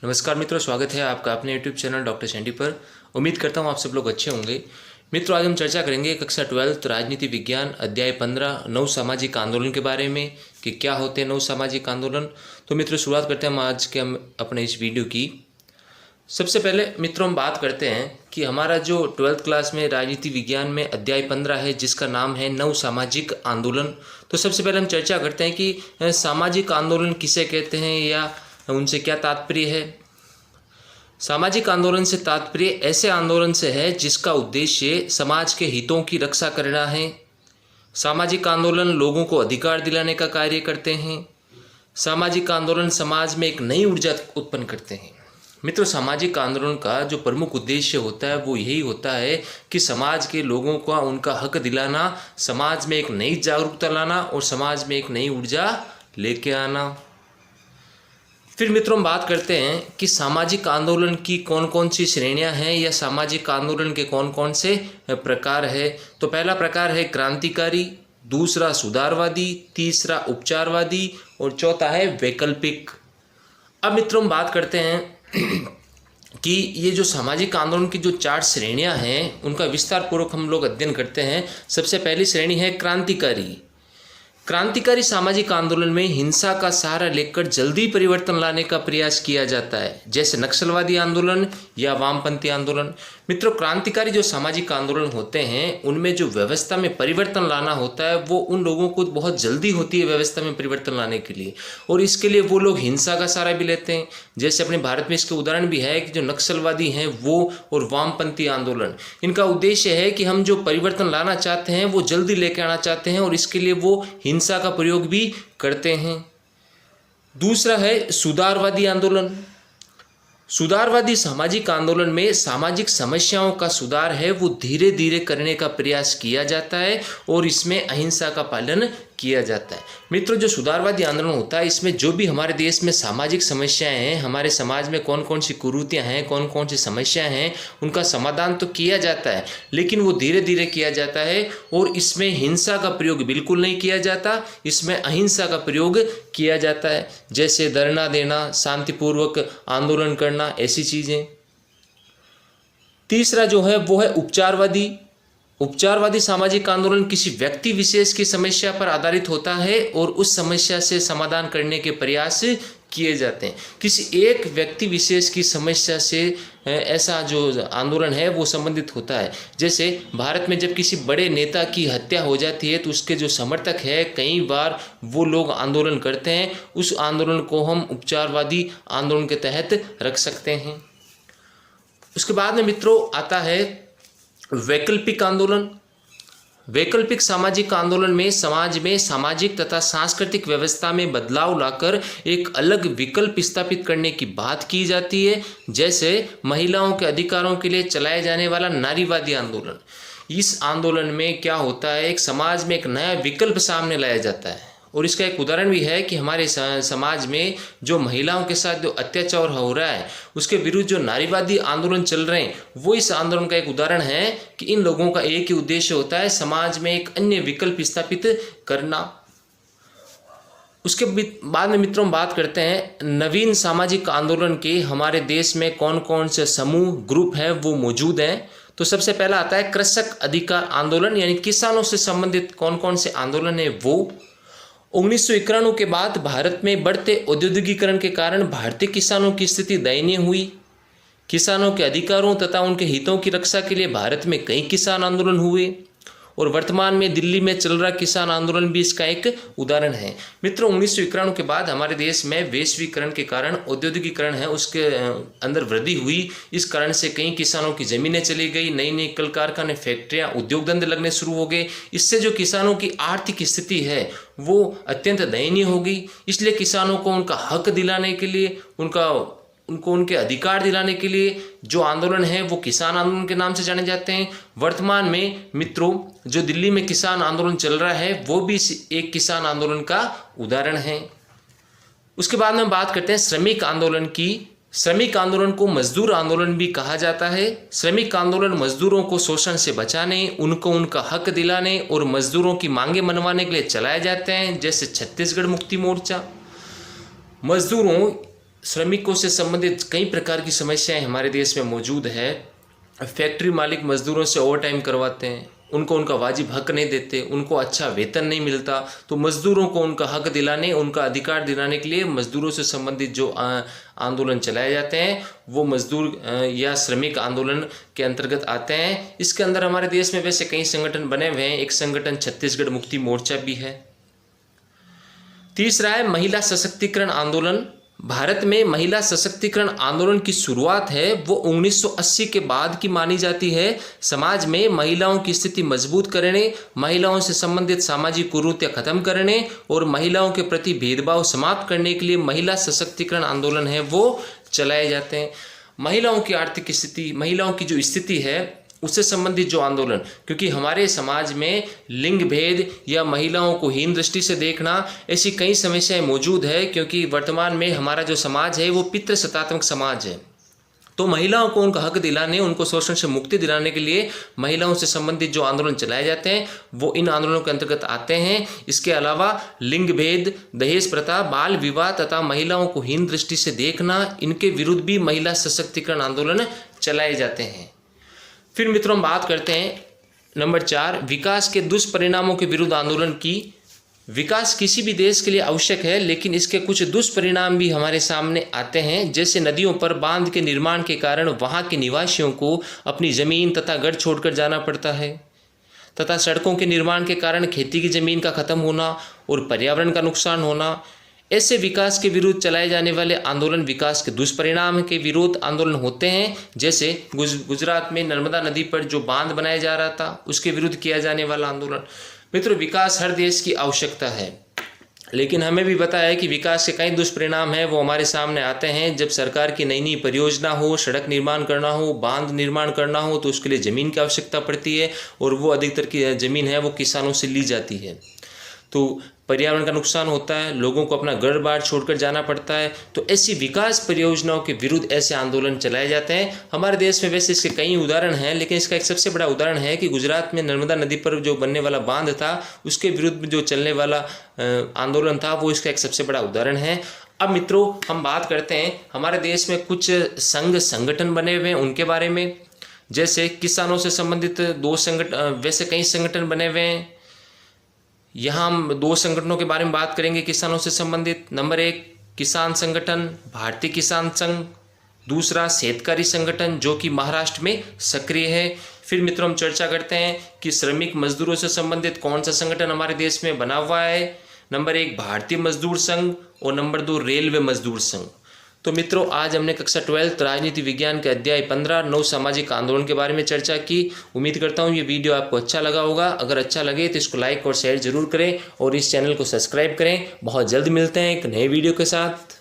नमस्कार मित्रों, स्वागत है आपका अपने यूट्यूब चैनल डॉक्टर सैंडी पर। उम्मीद करता हूँ आप सब लोग अच्छे होंगे। मित्रों, आज हम चर्चा करेंगे कक्षा 12 राजनीति विज्ञान अध्याय 15 नव सामाजिक आंदोलन के बारे में कि क्या होते हैं नव सामाजिक आंदोलन। तो मित्रों, शुरुआत करते हैं हम आज के अपने इस वीडियो की। सबसे पहले मित्रों हम बात करते हैं कि हमारा जो 12th क्लास में राजनीति विज्ञान में अध्याय 15 है जिसका नाम है नव सामाजिक आंदोलन। तो सबसे पहले हम चर्चा करते हैं कि सामाजिक आंदोलन किसे कहते हैं या उनसे क्या तात्पर्य है। सामाजिक आंदोलन से तात्पर्य ऐसे आंदोलन से है जिसका उद्देश्य समाज के हितों की रक्षा करना है। सामाजिक आंदोलन लोगों को अधिकार दिलाने का कार्य करते हैं। सामाजिक आंदोलन समाज में एक नई ऊर्जा उत्पन्न करते हैं। मित्रों, सामाजिक आंदोलन का जो प्रमुख उद्देश्य होता है वो यही होता है कि समाज के लोगों का उनका हक दिलाना, समाज में एक नई जागरूकता लाना और समाज में एक नई ऊर्जा लेके आना। फिर मित्रों हम बात करते हैं कि सामाजिक आंदोलन की कौन कौन सी श्रेणियां हैं या सामाजिक आंदोलन के कौन कौन से प्रकार है। तो पहला प्रकार है क्रांतिकारी, दूसरा सुधारवादी, तीसरा उपचारवादी और चौथा है वैकल्पिक। अब मित्रों हम बात करते हैं कि ये जो सामाजिक आंदोलन की जो 4 श्रेणियां हैं उनका विस्तार पूर्वक हम लोग अध्ययन करते हैं। सबसे पहली श्रेणी है क्रांतिकारी। क्रांतिकारी सामाजिक आंदोलन में हिंसा का सहारा लेकर जल्दी परिवर्तन लाने का प्रयास किया जाता है, जैसे नक्सलवादी आंदोलन या वामपंथी आंदोलन। मित्रों, क्रांतिकारी जो सामाजिक आंदोलन होते हैं उनमें जो व्यवस्था में परिवर्तन लाना होता है वो उन लोगों को बहुत जल्दी होती है व्यवस्था में परिवर्तन लाने के लिए, और इसके लिए वो लोग हिंसा का सहारा भी लेते हैं। जैसे अपने भारत में इसके उदाहरण भी है कि जो नक्सलवादी हैं वो और वामपंथी आंदोलन, इनका उद्देश्य है कि हम जो परिवर्तन लाना चाहते हैं वो जल्दी लेके आना चाहते हैं और इसके लिए वो हिंसा का प्रयोग भी करते हैं। दूसरा है सुधारवादी आंदोलन। सुधारवादी सामाजिक आंदोलन में सामाजिक समस्याओं का सुधार है वो धीरे धीरे करने का प्रयास किया जाता है और इसमें अहिंसा का पालन किया जाता है। मित्रों, जो सुधारवादी आंदोलन होता है इसमें जो भी हमारे देश में सामाजिक समस्याएं हैं, हमारे समाज में कौन कौन सी कुरीतियां हैं, कौन कौन सी समस्याएं हैं, उनका समाधान तो किया जाता है लेकिन वो धीरे धीरे किया जाता है और इसमें हिंसा का प्रयोग बिल्कुल नहीं किया जाता, इसमें अहिंसा का प्रयोग किया जाता है, जैसे धरना देना, शांतिपूर्वक आंदोलन करना, ऐसी चीजें। तीसरा जो है वो है उपचारवादी। उपचारवादी सामाजिक आंदोलन किसी व्यक्ति विशेष की समस्या पर आधारित होता है और उस समस्या से समाधान करने के प्रयास किए जाते हैं। किसी एक व्यक्ति विशेष की समस्या से ऐसा जो आंदोलन है वो संबंधित होता है। जैसे भारत में जब किसी बड़े नेता की हत्या हो जाती है तो उसके जो समर्थक है कई बार वो लोग आंदोलन करते हैं, उस आंदोलन को हम उपचारवादी आंदोलन के तहत रख सकते हैं। उसके बाद में मित्रों आता है वैकल्पिक आंदोलन। वैकल्पिक सामाजिक आंदोलन में समाज में सामाजिक तथा सांस्कृतिक व्यवस्था में बदलाव लाकर एक अलग विकल्प स्थापित करने की बात की जाती है, जैसे महिलाओं के अधिकारों के लिए चलाए जाने वाला नारीवादी आंदोलन। इस आंदोलन में क्या होता है, एक समाज में एक नया विकल्प सामने लाया जाता है और इसका एक उदाहरण भी है कि हमारे समाज में जो महिलाओं के साथ जो अत्याचार हो रहा है उसके विरुद्ध जो नारीवादी आंदोलन चल रहे हैं वो इस आंदोलन का एक उदाहरण है कि इन लोगों का एक ही उद्देश्य होता है, समाज में एक अन्य विकल्प स्थापित करना। उसके बाद में मित्रों बात करते हैं नवीन सामाजिक आंदोलन के हमारे देश में कौन कौन से समूह ग्रुप हैं वो मौजूद हैं। तो सबसे पहला आता है कृषक अधिकार आंदोलन, यानी किसानों से संबंधित कौन कौन से आंदोलन है वो। 1991 के बाद भारत में बढ़ते औद्योगिकीकरण के कारण भारतीय किसानों की स्थिति दयनीय हुई। किसानों के अधिकारों तथा उनके हितों की रक्षा के लिए भारत में कई किसान आंदोलन हुए और वर्तमान में दिल्ली में चल रहा किसान आंदोलन भी इसका एक उदाहरण है। मित्रों, 1991 के बाद हमारे देश में वैश्वीकरण के कारण औद्योगिकीकरण है उसके अंदर वृद्धि हुई। इस कारण से कई किसानों की ज़मीनें चली गई, नई नई कल कारखाने, फैक्ट्रियाँ, उद्योग धंधे लगने शुरू हो गए। इससे जो किसानों की आर्थिक स्थिति है वो अत्यंत दयनीय हो गई। इसलिए किसानों को उनका हक दिलाने के लिए, उनको उनके अधिकार दिलाने के लिए जो आंदोलन है वो किसान आंदोलन के नाम से जाने जाते हैं। वर्तमान में मित्रों जो दिल्ली में किसान आंदोलन चल रहा है वो भी एक किसान आंदोलन का उदाहरण है। उसके बाद में बात करते हैं श्रमिक आंदोलन की। श्रमिक आंदोलन को मजदूर आंदोलन भी कहा जाता है। श्रमिक आंदोलन मजदूरों को शोषण से बचाने, उनको उनका हक दिलाने और मजदूरों की मांगे मनवाने के लिए चलाए जाते हैं, जैसे छत्तीसगढ़ मुक्ति मोर्चा। मजदूरों श्रमिकों से संबंधित कई प्रकार की समस्याएं हमारे देश में मौजूद है। फैक्ट्री मालिक मजदूरों से ओवर टाइम करवाते हैं, उनको उनका वाजिब हक नहीं देते, उनको अच्छा वेतन नहीं मिलता। तो मजदूरों को उनका हक दिलाने, उनका अधिकार दिलाने के लिए मजदूरों से संबंधित जो आंदोलन चलाए जाते हैं वो मजदूर या श्रमिक आंदोलन के अंतर्गत आते हैं। इसके अंदर हमारे देश में वैसे कई संगठन बने हुए हैं। एक संगठन छत्तीसगढ़ मुक्ति मोर्चा भी है। तीसरा है महिला सशक्तिकरण आंदोलन। भारत में महिला सशक्तिकरण आंदोलन की शुरुआत है वो 1980 के बाद की मानी जाती है। समाज में महिलाओं की स्थिति मजबूत करने, महिलाओं से संबंधित सामाजिक कुरीतियां खत्म करने और महिलाओं के प्रति भेदभाव समाप्त करने के लिए महिला सशक्तिकरण आंदोलन है वो चलाए जाते हैं। महिलाओं की आर्थिक स्थिति, महिलाओं की जो स्थिति है उससे संबंधित जो आंदोलन, क्योंकि हमारे समाज में लिंग भेद या महिलाओं को हीन दृष्टि से देखना, ऐसी कई समस्याएं मौजूद है। क्योंकि वर्तमान में हमारा जो समाज है वो पितृसत्तात्मक समाज है। तो महिलाओं को उनका हक दिलाने, उनको शोषण से मुक्ति दिलाने के लिए महिलाओं से संबंधित जो आंदोलन चलाए जाते हैं वो इन आंदोलनों के अंतर्गत आते हैं। इसके अलावा लिंग भेद, दहेज प्रथा, बाल विवाह तथा महिलाओं को हीन दृष्टि से देखना, इनके विरुद्ध भी महिला सशक्तिकरण आंदोलन चलाए जाते हैं। फिर मित्रों हम बात करते हैं नंबर 4, विकास के दुष्परिणामों के विरुद्ध आंदोलन की। विकास किसी भी देश के लिए आवश्यक है, लेकिन इसके कुछ दुष्परिणाम भी हमारे सामने आते हैं। जैसे नदियों पर बांध के निर्माण के कारण वहाँ के निवासियों को अपनी ज़मीन तथा घर छोड़कर जाना पड़ता है, तथा सड़कों के निर्माण के कारण खेती की ज़मीन का खत्म होना और पर्यावरण का नुकसान होना। ऐसे विकास के विरुद्ध चलाए जाने वाले आंदोलन विकास के दुष्परिणाम के विरोध आंदोलन होते हैं। जैसे गुजरात में नर्मदा नदी पर जो बांध बनाया जा रहा था उसके विरुद्ध किया जाने वाला आंदोलन। मित्रों, विकास हर देश की आवश्यकता है, लेकिन हमें भी पता है कि विकास के कई दुष्परिणाम हैं वो हमारे सामने आते हैं। जब सरकार की नई नई परियोजना हो, सड़क निर्माण करना हो, बांध निर्माण करना हो, तो उसके लिए ज़मीन की आवश्यकता पड़ती है और वो अधिकतर की ज़मीन है वो किसानों से ली जाती है। तो पर्यावरण का नुकसान होता है, लोगों को अपना घर बार छोड़कर जाना पड़ता है। तो ऐसी विकास परियोजनाओं के विरुद्ध ऐसे आंदोलन चलाए जाते हैं। हमारे देश में वैसे इसके कई उदाहरण हैं, लेकिन इसका एक सबसे बड़ा उदाहरण है कि गुजरात में नर्मदा नदी पर जो बनने वाला बांध था उसके विरुद्ध जो चलने वाला आंदोलन था वो इसका एक सबसे बड़ा उदाहरण है। अब मित्रों हम बात करते हैं हमारे देश में कुछ संघ संगठन बने हुए हैं उनके बारे में। जैसे किसानों से संबंधित वैसे कई संगठन बने हुए हैं। यहाँ हम 2 संगठनों के बारे में बात करेंगे किसानों से संबंधित। नंबर 1 किसान संगठन भारतीय किसान संघ, दूसरा शेतकारी संगठन जो कि महाराष्ट्र में सक्रिय है। फिर मित्रों हम चर्चा करते हैं कि श्रमिक मजदूरों से संबंधित कौन सा संगठन हमारे देश में बना हुआ है। नंबर 1 भारतीय मजदूर संघ और नंबर 2 रेलवे मजदूर संघ। तो मित्रों आज हमने कक्षा 12 राजनीति विज्ञान के अध्याय 15 नव सामाजिक आंदोलन के बारे में चर्चा की। उम्मीद करता हूँ ये वीडियो आपको अच्छा लगा होगा। अगर अच्छा लगे तो इसको लाइक और शेयर जरूर करें और इस चैनल को सब्सक्राइब करें। बहुत जल्द मिलते हैं एक नए वीडियो के साथ।